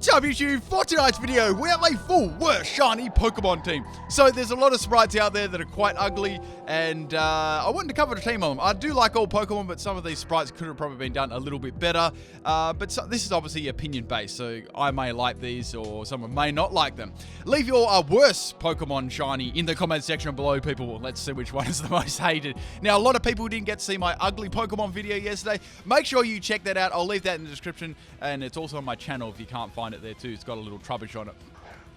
What's up YouTube? For tonight's video, we have a full worst shiny Pokemon team. So there's a lot of sprites out there that are quite ugly, and I wanted to cover a team on them. I do like all Pokemon, but some of these sprites could have probably been done a little bit better. This is obviously opinion based, so I may like these or someone may not like them. Leave your worst Pokemon shiny in the comment section below, people. Let's see which one is the most hated. Now, a lot of people didn't get to see my ugly Pokemon video yesterday. Make sure you check that out. I'll leave that in the description, and it's also on my channel if you can't find it there too. It's got a little trubbish on it.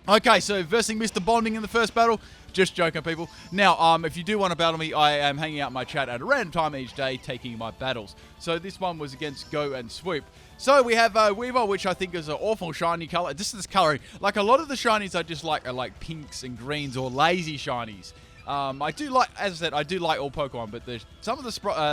Okay, so versing Mr. Bonding in the first battle. Just joking, people. Now, if you do want to battle me, I am hanging out in my chat at a random time each day, taking my battles. So this one was against Go and Swoop. So we have Weavile, which I think is an awful shiny color. This is coloring. Like, a lot of the shinies I just like are like pinks and greens or lazy shinies. I do like, as I said, I do like all Pokemon, but some of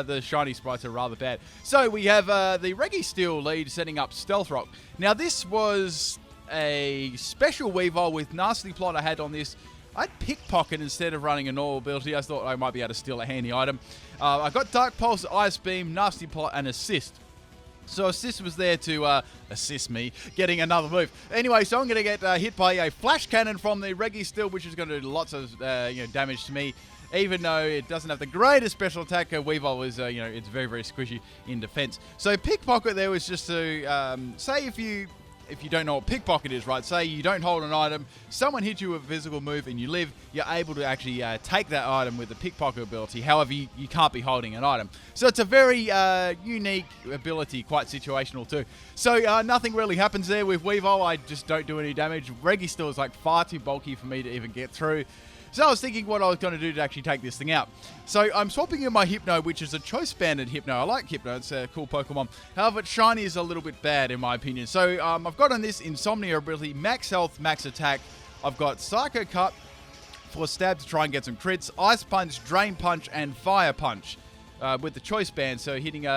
the shiny sprites are rather bad. So we have the Registeel lead setting up Stealth Rock. Now this was a special Weavile with Nasty Plot I had on this. I'd Pickpocket instead of running a normal ability. I thought I might be able to steal a handy item. I got Dark Pulse, Ice Beam, Nasty Plot, and Assist. So Assist was there to assist me getting another move. Anyway, so I'm going to get hit by a Flash Cannon from the Registeel, which is going to do lots of damage to me. Even though it doesn't have the greatest special attack, Weavile is, it's very, very squishy in defense. So Pickpocket there was just to, say if you don't know what Pickpocket is, right? Say you don't hold an item, someone hits you with a physical move and you live, you're able to actually take that item with the Pickpocket ability. However, you can't be holding an item. So it's a very unique ability, quite situational too. So nothing really happens there with Weavile. I just don't do any damage. Registeel is like far too bulky for me to even get through. So I was thinking what I was going to do to actually take this thing out. So I'm swapping in my Hypno, which is a choice banded Hypno. I like Hypno, it's a cool Pokemon. However, shiny is a little bit bad in my opinion. So I've got on this Insomnia ability, max health, max attack. I've got Psycho Cut for stab to try and get some crits, Ice Punch, Drain Punch, and Fire Punch with the choice band. So hitting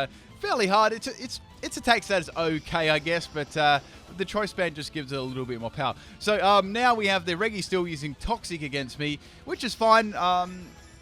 fairly hard. Its attack stat is okay, I guess, but the choice band just gives it a little bit more power. So now we have the Registeel using Toxic against me, which is fine.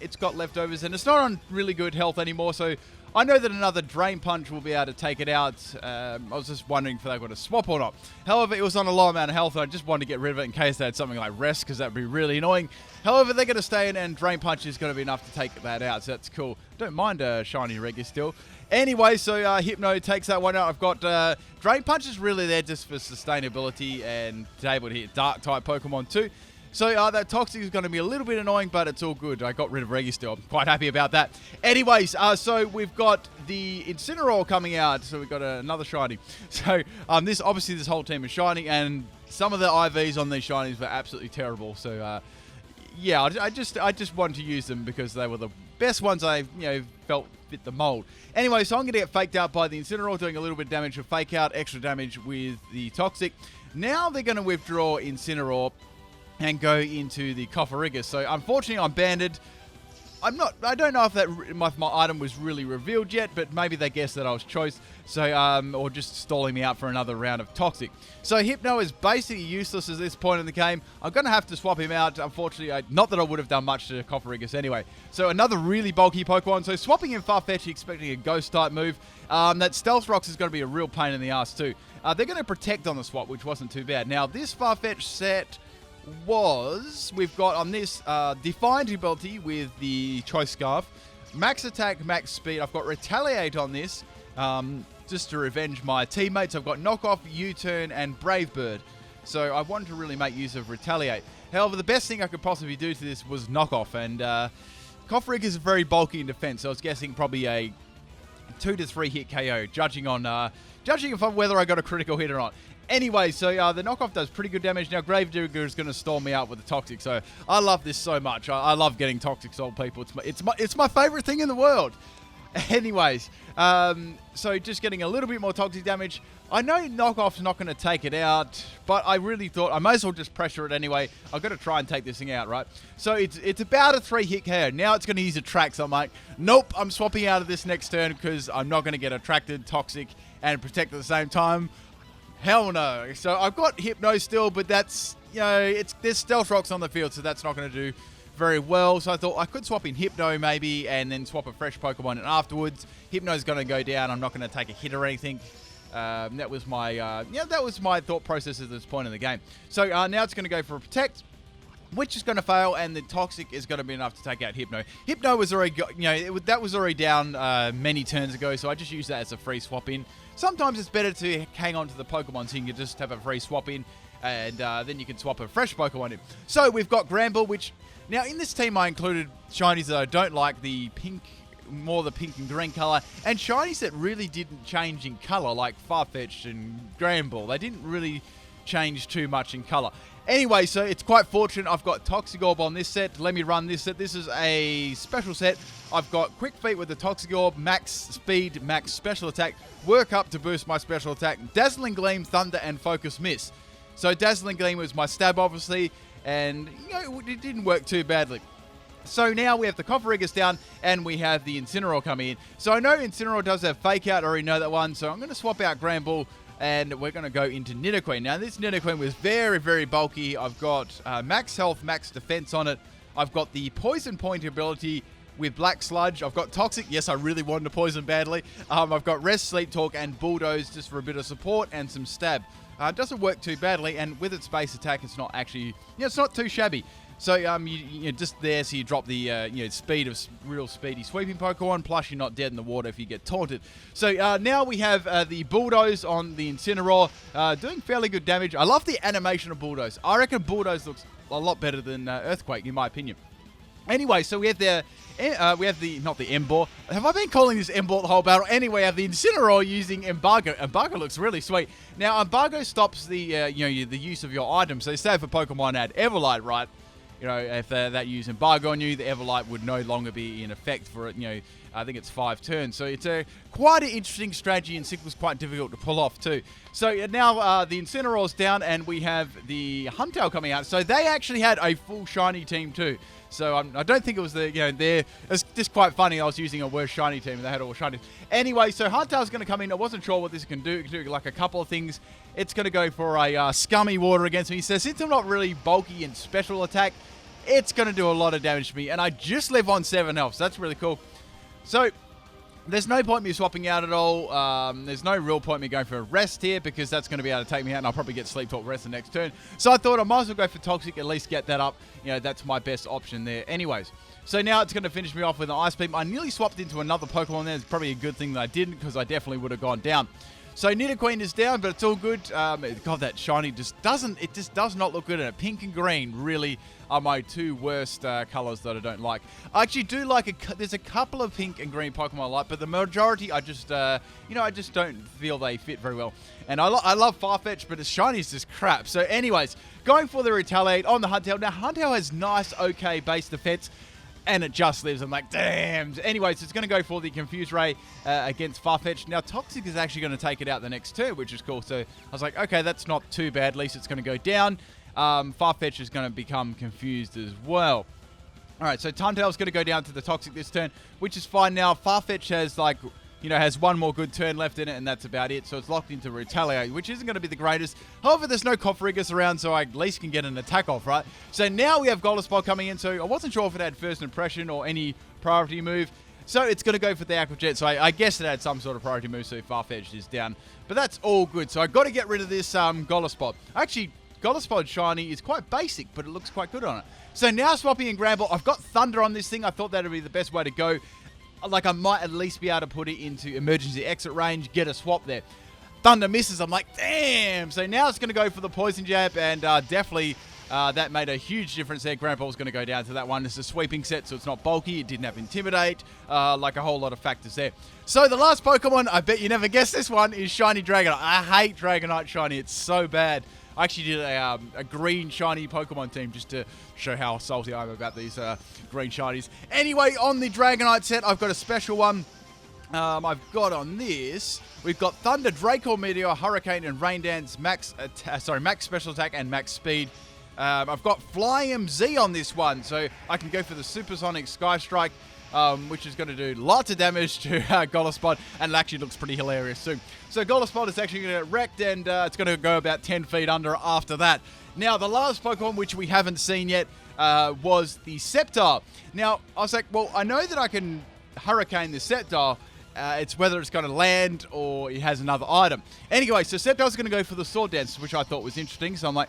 It's got leftovers, and it's not on really good health anymore, so I know that another Drain Punch will be able to take it out. I was just wondering if they got a swap or not. However, it was on a low amount of health, and I just wanted to get rid of it in case they had something like Rest, because that would be really annoying. However, they're going to stay in, and Drain Punch is going to be enough to take that out, so that's cool. Don't mind shiny Registeel. Anyway, so Hypno takes that one out. I've got Drain Punch is really there just for sustainability and to be able to hit Dark-type Pokemon too. So that Toxic is going to be a little bit annoying, but it's all good. I got rid of Registeel. I'm quite happy about that. Anyways, so we've got the Incineroar coming out. So we've got another shiny. So obviously this whole team is shiny, and some of the IVs on these shinies were absolutely terrible. So yeah, I just wanted to use them because they were the best ones I felt fit the mold. Anyway, so I'm going to get faked out by the Incineroar, doing a little bit of damage with Fake Out, extra damage with the Toxic. Now they're going to withdraw Incineroar and go into the Cofferigis. So unfortunately, I'm banded. I don't know if that my item was really revealed yet, but maybe they guessed that I was choice. So or just stalling me out for another round of Toxic. So Hypno is basically useless at this point in the game. I'm going to have to swap him out. Unfortunately, not that I would have done much to Cofferigis anyway. So another really bulky Pokemon. So swapping in Farfetch'd, expecting a Ghost type move. That Stealth Rocks is going to be a real pain in the ass too. They're going to Protect on the swap, which wasn't too bad. Now this Farfetch'd set we've got on this Defiant ability with the Choice Scarf, max attack, max speed. I've got Retaliate on this just to revenge my teammates. I've got Knockoff, U-Turn, and Brave Bird. So I wanted to really make use of Retaliate. However, the best thing I could possibly do to this was Knockoff, and Cofferigis is very bulky in defense, so I was guessing probably a 2 to 3 hit KO, judging if whether I got a critical hit or not. Anyway, so the Knockoff does pretty good damage. Now Gravedigger is going to stall me out with the Toxic, so I love this so much. I love getting Toxic sold people. It's my favorite thing in the world. Anyways, so just getting a little bit more Toxic damage. I know Knockoff's not going to take it out, but I really thought I might as well just pressure it anyway. I've got to try and take this thing out, right? So it's about a 3 hit KO. Now it's going to use Attract, so I'm like, nope, I'm swapping out of this next turn because I'm not going to get Attracted, Toxic, and Protect at the same time. Hell no. So I've got Hypno still, but that's, there's Stealth Rocks on the field, so that's not going to do very well. So I thought I could swap in Hypno maybe and then swap a fresh Pokemon in afterwards. Hypno's going to go down. I'm not going to take a hit or anything. That was my thought process at this point in the game. So now it's going to go for a Protect, which is going to fail, and the Toxic is going to be enough to take out Hypno. Hypno was already, that was already down many turns ago, so I just used that as a free swap in. Sometimes it's better to hang on to the Pokemon so you can just have a free swap in, and then you can swap a fresh Pokemon in. So we've got Granbull, which, now in this team I included shinies that I don't like, the pink and green color, and shinies that really didn't change in color, like Farfetch'd and Granbull. They didn't really change too much in color. Anyway, so it's quite fortunate I've got Toxic Orb on this set. Let me run this set. This is a special set. I've got Quick Feet with the Toxic Orb, max speed, max special attack, work up to boost my special attack, Dazzling Gleam, Thunder, and Focus Miss. So Dazzling Gleam was my stab, obviously, and it didn't work too badly. So now we have the Cofferegus down, and we have the Incineroar coming in. So I know Incineroar does have Fake Out, I already know that one, so I'm going to swap out Granbull, and we're going to go into Nidoqueen. Now, this Nidoqueen was very, very bulky. I've got max health, max defense on it. I've got the Poison Point ability with Black Sludge. I've got Toxic. Yes, I really wanted to poison badly. I've got Rest, Sleep Talk, and Bulldoze just for a bit of support and some stab. It doesn't work too badly, and with its base attack, it's not actually, it's not too shabby. So you're just there, so you drop the speed of real speedy sweeping Pokemon, plus you're not dead in the water if you get taunted. So now we have the Bulldoze on the Incineroar, doing fairly good damage. I love the animation of Bulldoze. I reckon Bulldoze looks a lot better than Earthquake, in my opinion. Anyway, so we have not the Emboar. Have I been calling this Emboar the whole battle? Anyway, I have the Incineroar using Embargo. Embargo looks really sweet. Now, Embargo stops the the use of your items. So say if a Pokemon had Everlight, right? If that use Embargo on you, the Everlight would no longer be in effect for it. I think it's 5 turns. So it's quite an interesting strategy, and was quite difficult to pull off too. So now the Incineroar's down, and we have the Huntail coming out. So they actually had a full shiny team too. So I don't think it was it's just quite funny. I was using a worse shiny team, and they had all shiny. Anyway, so Huntail's going to come in. I wasn't sure what this can do. It can do like a couple of things. It's going to go for a Scummy Water against me. So since I'm not really bulky in special attack, it's going to do a lot of damage to me. And I just live on 7 health, so that's really cool. So there's no point me swapping out at all. There's no real point me going for a Rest here, because that's going to be able to take me out, and I'll probably get Sleep Talk Rest the next turn. So I thought I might as well go for Toxic, at least get that up. That's my best option there. Anyways, so now it's going to finish me off with an Ice Beam. I nearly swapped into another Pokemon there. It's probably a good thing that I didn't, because I definitely would have gone down. So Nidoqueen is down, but it's all good. God, that shiny just does not look good in it. Pink and green really are my two worst colors that I don't like. I actually do like there's a couple of pink and green Pokemon I like, but the majority I just don't feel they fit very well. And I love Farfetch'd, but its shiny is just crap. So anyways, going for the Retaliate on the Huntail. Now Huntail has nice, okay base defense, and it just lives. I'm like, damn. Anyways, it's going to go for the Confuse Ray against Farfetch'd. Now, Toxic is actually going to take it out the next turn, which is cool. So I was like, okay, that's not too bad. At least it's going to go down. Farfetch'd is going to become confused as well. All right, so Huntail's going to go down to the Toxic this turn, which is fine now. Farfetch'd has has one more good turn left in it, and that's about it. So it's locked into Retaliate, which isn't going to be the greatest. However, there's no Cofferegus around, so I at least can get an attack off, right? So now we have Goldenspot coming in, so I wasn't sure if it had First Impression or any priority move. So it's going to go for the Aqua Jet, so I guess it had some sort of priority move, so Farfetch'd is down. But that's all good. So I've got to get rid of this Goldenspot. Actually, Goldenspot shiny is quite basic, but it looks quite good on it. So now swapping in Granbull, I've got Thunder on this thing. I thought that would be the best way to go. Like, I might at least be able to put it into emergency exit range, get a swap there. Thunder misses. I'm like, damn. So now it's going to go for the Poison Jab, and definitely that made a huge difference there. Granbull's going to go down to that one. It's a sweeping set, so it's not bulky. It didn't have Intimidate, like a whole lot of factors there. So the last Pokemon, I bet you never guessed this one, is Shiny Dragonite. I hate Dragonite Shiny. It's so bad. I actually did a green shiny Pokemon team just to show how salty I am about these green shinies. Anyway, on the Dragonite set, I've got a special one. I've got on this, we've got Thunder, Draco Meteor, Hurricane, and Rain Dance, max special attack and max speed. I've got Fly MZ on this one, so I can go for the Supersonic Sky Strike, which is going to do lots of damage to Goldenspot, and it actually looks pretty hilarious too. So Goldenspot is actually going to get wrecked, and it's going to go about 10 feet under after that. Now, the last Pokemon, which we haven't seen yet, was the Sceptile. Now, I was like, well, I know that I can Hurricane the Sceptile, It's whether it's going to land or it has another item. Anyway, so Sceptile's going to go for the sword dance, which I thought was interesting. So I'm like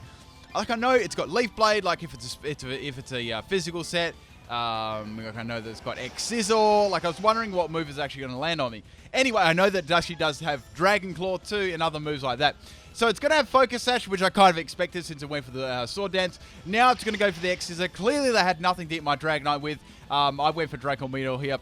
I know it's got Leaf Blade, like if it's a physical set. Like I know that it's got X Scissor. Like I was wondering what move is actually going to land on me. Anyway, I know that Dashi does have Dragon Claw too and other moves like that. So it's going to have Focus Sash, which I kind of expected since it went for the Sword Dance. Now it's going to go for the X Scissor. Clearly they had nothing to hit my Dragonite with. I went for Draco Meteor here.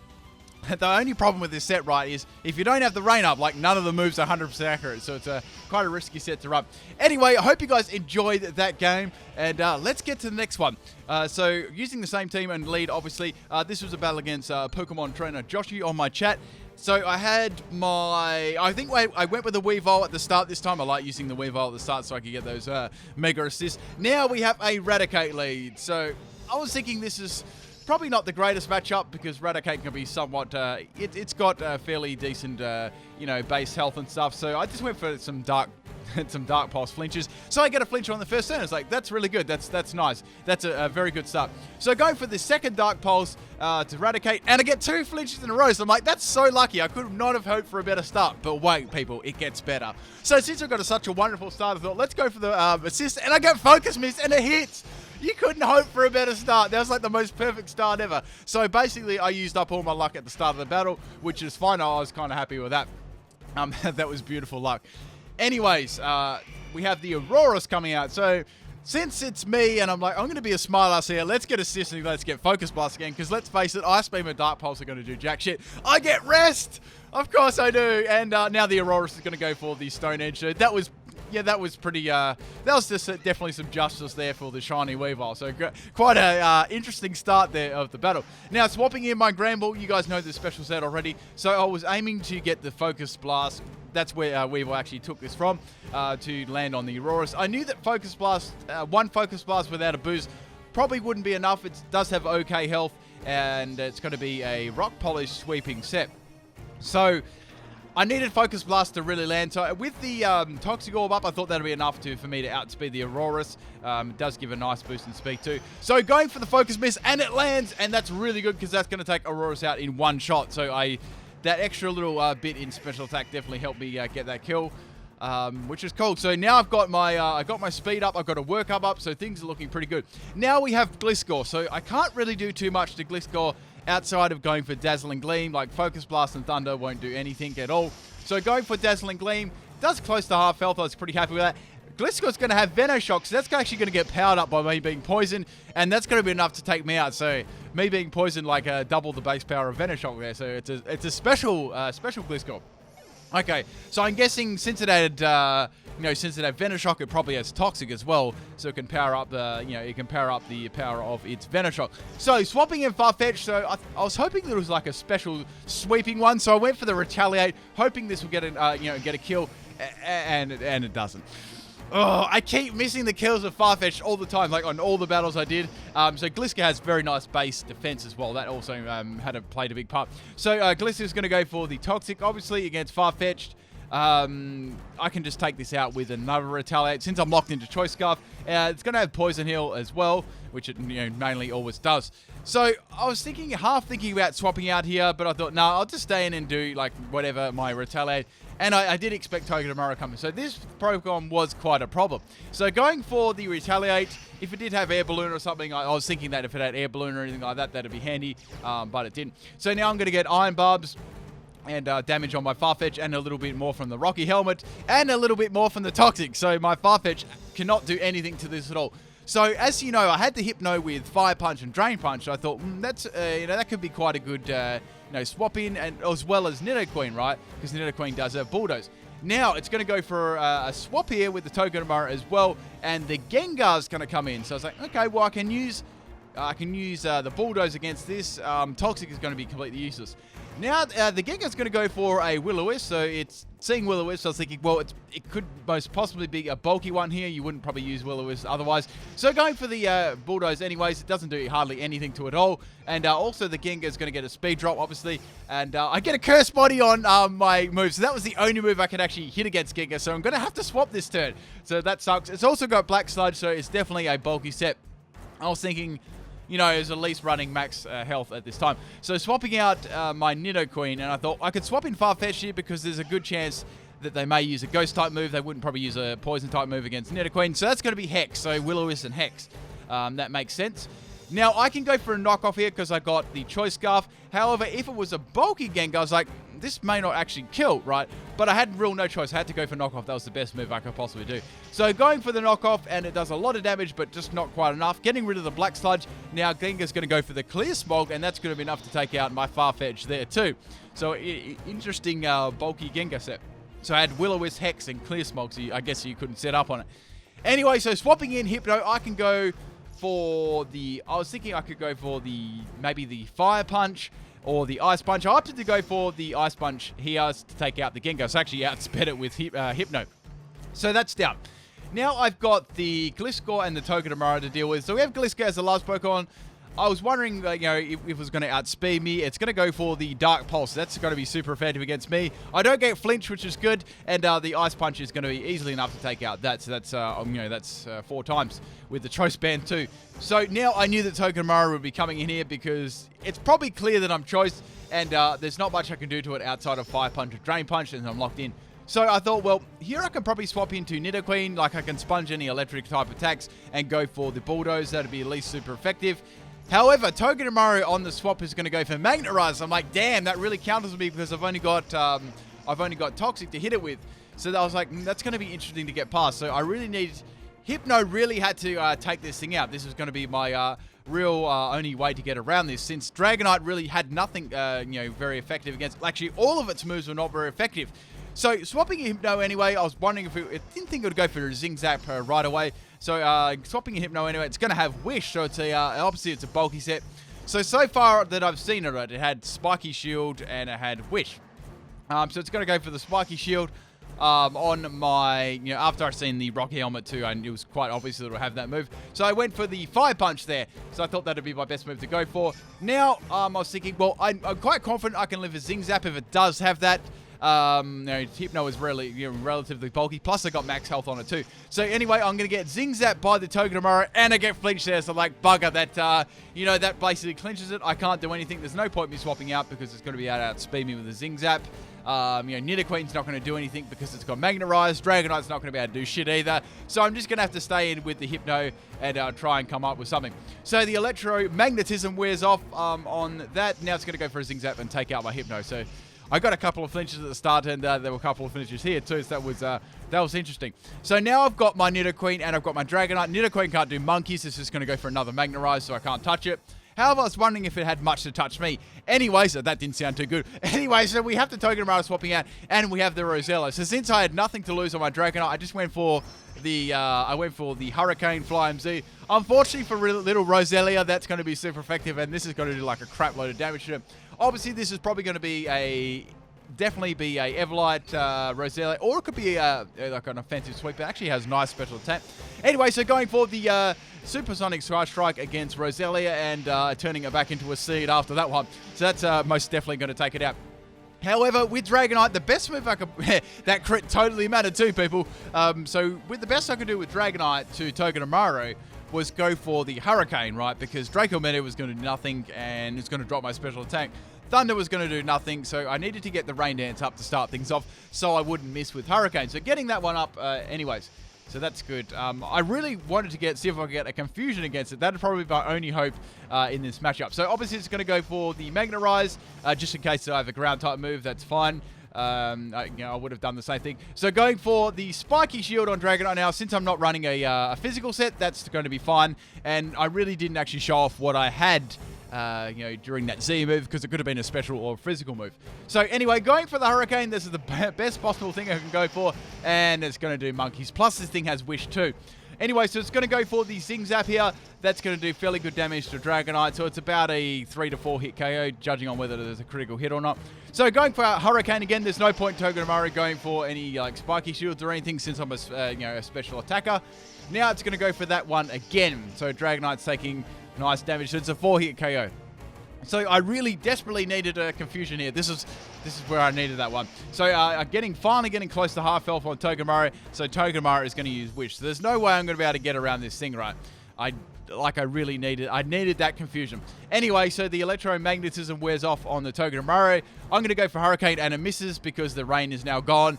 The only problem with this set, right, is if you don't have the rain up, like none of the moves are 100% accurate, so it's quite a risky set to run. Anyway, I hope you guys enjoyed that game, and let's get to the next one. So using the same team and lead, obviously, this was a battle against Pokemon trainer Joshi on my chat. So I had I think I went with the Weavile at the start this time. I like using the Weavile at the start so I could get those Mega Assists. Now we have a Raticate lead. So I was thinking this is probably not the greatest matchup because Raticate can be somewhat, it's got fairly decent, base health and stuff. So I just went for some Dark Pulse flinches. So I get a flinch on the first turn. It's like, that's really good. That's nice. That's a very good start. So going for the second Dark Pulse to Raticate, and I get 2 flinches in a row. So I'm like, that's so lucky. I could not have hoped for a better start. But wait, people, it gets better. So since I've got such a wonderful start, I thought, let's go for the assist. And I get Focus Miss, and it hits. You couldn't hope for a better start. That was like the most perfect start ever. So basically, I used up all my luck at the start of the battle, which is fine. I was kind of happy with that. That was beautiful luck. Anyways, we have the Auroras coming out. So since it's me and I'm like, I'm going to be a smart ass here. Let's get Assisting. Let's get Focus Blast again. Because let's face it, Ice Beam and Dark Pulse are going to do jack shit. I get Rest. Of course I do. And now the Auroras is going to go for the Stone Edge. So that was... yeah, that was pretty, that was just definitely some justice there for the shiny Weavile. So quite a interesting start there of the battle. Now, swapping in my Granbull, you guys know the special set already. So I was aiming to get the Focus Blast. That's where Weavile actually took this from, to land on the Auroras. I knew that Focus Blast, one Focus Blast without a boost probably wouldn't be enough. It does have okay health, and it's going to be a Rock Polish sweeping set. So I needed Focus Blast to really land. So with the Toxic Orb up, I thought that would be enough for me to outspeed the Auroras. It does give a nice boost in speed too. So going for the Focus Miss, and it lands, and that's really good because that's going to take Auroras out in one shot. So that extra little bit in special attack definitely helped me get that kill, which is cool. So now I've got my speed up, I've got a work up, so things are looking pretty good. Now we have Gliscor. So I can't really do too much to Gliscor outside of going for Dazzling Gleam. Like Focus Blast and Thunder won't do anything at all. So going for Dazzling Gleam does close to half health. I was pretty happy with that. Gliscor's going to have Venoshock, so that's actually going to get powered up by me being poisoned, and that's going to be enough to take me out. So me being poisoned, like double the base power of Venoshock there. So it's a special Gliscor. Okay, so I'm guessing since it had Venoshock, it probably has Toxic as well, so it can power up the power of its Venoshock. So swapping in Farfetch'd, so I was hoping there was like a special sweeping one, so I went for the Retaliate, hoping this would get a kill, and it doesn't. Oh, I keep missing the kills of Farfetch'd all the time, like on all the battles I did. So Gliscor has very nice base defense as well. That also played a big part. So Gliscor's going to go for the Toxic, obviously, against Farfetch'd. I can just take this out with another Retaliate. Since I'm locked into Choice Scarf, it's going to have Poison Heal as well, which it mainly always does. So I was half thinking about swapping out here, but I thought, no, I'll just stay in and do like whatever my Retaliate. And I did expect Togedemaru coming. So this Pokemon was quite a problem. So going for the Retaliate, if it did have Air Balloon or something, I was thinking that if it had Air Balloon or anything like that, that'd be handy, but it didn't. So now I'm going to get Iron Barbs and damage on my Farfetch'd, and a little bit more from the Rocky Helmet, and a little bit more from the Toxic. So my Farfetch'd cannot do anything to this at all. So as you know, I had the Hypno with Fire Punch and Drain Punch. So I thought that's that could be quite a good swap in, and as well as Nidoqueen, right? Because Nidoqueen does have Bulldoze. Now it's going to go for a swap here with the Togedemaru as well, and the Gengar's going to come in. So I was like, okay, well I can use the Bulldoze against this. Toxic is going to be completely useless. Now, the Gengar's going to go for a Will-O-Wisp, so it's seeing Will-O-Wisp, so I was thinking, well, it could most possibly be a bulky one here. You wouldn't probably use Will-O-Wisp otherwise. So going for the Bulldoze anyways, it doesn't do hardly anything to it all. And also the Gengar's going to get a speed drop, obviously. And I get a Curse Body on my move, so that was the only move I could actually hit against Gengar. So I'm going to have to swap this turn. So that sucks. It's also got Black Sludge, so it's definitely a bulky set. I was thinking, you know, is at least running max health at this time. So swapping out my Nidoqueen, and I thought I could swap in Farfetch'd here because there's a good chance that they may use a Ghost type move. They wouldn't probably use a Poison type move against Nidoqueen. So that's going to be Hex, so Will-O-Wisp and Hex. That makes sense. Now, I can go for a knockoff here because I got the Choice Scarf. However, if it was a bulky Gengar, I was like, this may not actually kill, right? But I had real no choice. I had to go for knockoff. That was the best move I could possibly do. So going for the knockoff, and it does a lot of damage, but just not quite enough. Getting rid of the Black Sludge. Now, Gengar's going to go for the Clear Smog, and that's going to be enough to take out my Farfetch'd there too. So, interesting bulky Gengar set. So I had Will-O-Wisp, Hex, and Clear Smog, so I guess you couldn't set up on it. Anyway, so swapping in Hypno, I can go for the... I was thinking I could go for maybe the Fire Punch or the Ice Punch. I opted to go for the Ice Punch here to take out the Gengar. So actually outsped it with Hypno. So that's down. Now I've got the Gliscor and the Togedemaru to deal with. So we have Gliscor as the last Pokemon. I was wondering, you know, if it was going to outspeed me. It's going to go for the Dark Pulse. That's going to be super effective against me. I don't get Flinch, which is good, and the Ice Punch is going to be easily enough to take out that. So that's, you know, that's 4 times with the Choice Band too. So now I knew that Togedemaru would be coming in here because it's probably clear that I'm Choice, and there's not much I can do to it outside of Fire Punch or Drain Punch, and I'm locked in. So I thought, well, here I can probably swap into Nidoqueen. Like, I can sponge any electric type attacks and go for the Bulldoze. That'd be at least super effective. However, Togedemaru on the swap is going to go for Magnetize. I'm like, damn, that really counters me because I've only got Toxic to hit it with. So I was like, that's going to be interesting to get past. So I really need... Hypno really had to take this thing out. This was going to be my real only way to get around this, since Dragonite really had nothing, you know, very effective against... Actually, all of its moves were not very effective. So swapping Hypno anyway, I was wondering if it didn't think it would go for a Zing Zap right away. So swapping Hypno anyway, it's going to have Wish. So it's obviously it's a bulky set. So far that I've seen it had Spiky Shield and it had Wish. So it's going to go for the Spiky Shield on my, you know, after I've seen the Rocky Helmet too, and it was quite obvious that it would have that move. So I went for the Fire Punch there. So I thought that would be my best move to go for. Now I was thinking, well, I'm quite confident I can live a Zing Zap if it does have that. You know, Hypno is really, you know, relatively bulky. Plus, I got max health on it too. So anyway, I'm going to get Zing Zap by the Togedemaru, and I get Flinch there. So like, bugger, that, you know, that basically clinches it. I can't do anything. There's no point me swapping out because it's going to be able to outspeed me with the Zing Zap. You know, Nidoqueen's not going to do anything because it's got Magnetize. Dragonite's not going to be able to do shit either. So I'm just going to have to stay in with the Hypno and try and come up with something. So the Electromagnetism wears off on that. Now it's going to go for a Zing Zap and take out my Hypno. So I got a couple of flinches at the start, and there were a couple of flinches here too, so that was interesting. So now I've got my Nidoqueen and I've got my Dragonite. Nidoqueen can't do monkeys, it's just going to go for another Magnetize, so I can't touch it. However, I was wondering if it had much to touch me. Anyway, so that didn't sound too good. Anyway, so we have the Togedemaru swapping out, and we have the Rosella. So since I had nothing to lose on my Dragonite, I just went for the Hurricane Fly MZ. Unfortunately for little Roselia, that's going to be super effective, and this is going to do like a crap load of damage to it. Obviously, this is probably going to be definitely be a Everlight Roselia, or it could be like an offensive sweep. It actually has nice special attack. Anyway, so going for the Supersonic Sky Strike against Roselia and turning it back into a seed after that one. So that's most definitely going to take it out. However, with Dragonite, the best move I could... that crit totally mattered too, people. So with the best I could do with Dragonite to Togedemaru was go for the Hurricane, right? Because Draco Meteor was going to do nothing and it's going to drop my special attack. Thunder was going to do nothing, so I needed to get the Rain Dance up to start things off so I wouldn't miss with Hurricane. So getting that one up anyways. So that's good. I really wanted to see if I could get a Confusion against it. That'd probably be my only hope in this matchup. So obviously it's going to go for the Magnetize, just in case I have a ground type move. That's fine. I would have done the same thing. So going for the Spiky Shield on Dragonite now, since I'm not running a physical set, that's going to be fine. And I really didn't actually show off what I had during that Z move, because it could have been a special or physical move. So anyway, going for the Hurricane, this is the best possible thing I can go for, and it's going to do monkeys. Plus this thing has Wish too. Anyway, so it's going to go for the Zing Zap here. That's going to do fairly good damage to Dragonite, so it's about a 3 to 4 hit KO, judging on whether there's a critical hit or not. So going for Hurricane again, there's no point Togedemaru going for any like Spiky Shields or anything, since I'm a special attacker. Now it's going to go for that one again. So Dragonite's taking nice damage. So it's a 4-hit KO. So I really desperately needed a Confusion here. This is where I needed that one. So finally getting close to half health on Togedemaru. So Togedemaru is going to use Wish. So there's no way I'm going to be able to get around this thing, right? I like I really needed. I needed that confusion. Anyway, so the electromagnetism wears off on the Togedemaru. I'm going to go for Hurricane, and it misses because the rain is now gone.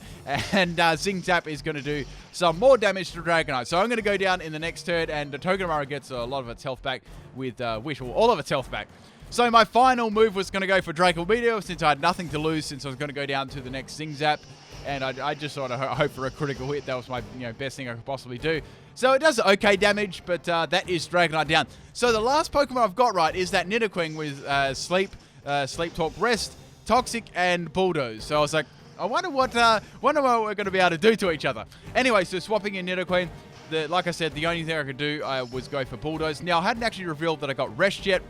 And Zing Zap is going to do some more damage to Dragonite. So I'm going to go down in the next turn, and the Togedemaru gets a lot of its health back with Wish, or all of its health back. So my final move was going to go for Draco Meteor, since I had nothing to lose, since I was going to go down to the next Zing Zap. And I just sort of hope for a critical hit. That was my best thing I could possibly do. So it does okay damage, but that is Dragonite down. So the last Pokemon I've got right is that Nidoqueen with Sleep, Sleep Talk, Rest, Toxic, and Bulldoze. So I was like, I wonder what we're going to be able to do to each other. Anyway, so swapping in Nidoqueen, like I said, the only thing I could do was go for Bulldoze. Now, I hadn't actually revealed that I got Rest yet.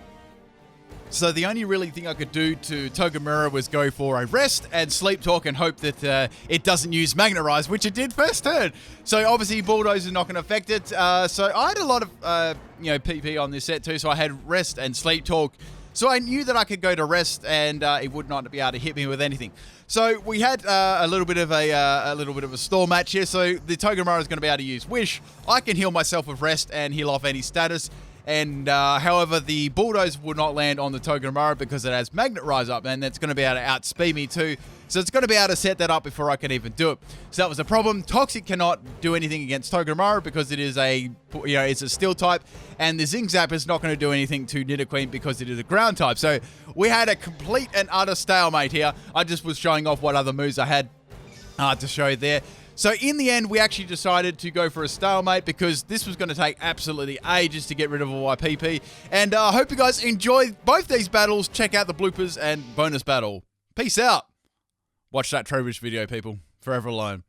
So the only really thing I could do to Togedemaru was go for a Rest and Sleep Talk and hope that it doesn't use Magnetize, which it did first turn. So obviously Bulldoze is not going to affect it. So I had a lot of PP on this set too. So I had Rest and Sleep Talk. So I knew that I could go to Rest and it would not be able to hit me with anything. So we had a little bit of a stall match here. So the Togedemaru is going to be able to use Wish. I can heal myself with Rest and heal off any status. And however, the Bulldoze will not land on the Togedemaru because it has Magnet Rise up, and it's going to be able to outspeed me too. So it's going to be able to set that up before I can even do it. So that was the problem. Toxic cannot do anything against Togedemaru because it is it's a Steel type, and the Zing Zap is not going to do anything to Nidoqueen because it is a Ground type. So we had a complete and utter stalemate here. I just was showing off what other moves I had to show there. So in the end, we actually decided to go for a stalemate because this was going to take absolutely ages to get rid of all my PP. And I hope you guys enjoyed both these battles. Check out the bloopers and bonus battle. Peace out. Watch that Trowbridge video, people. Forever alone.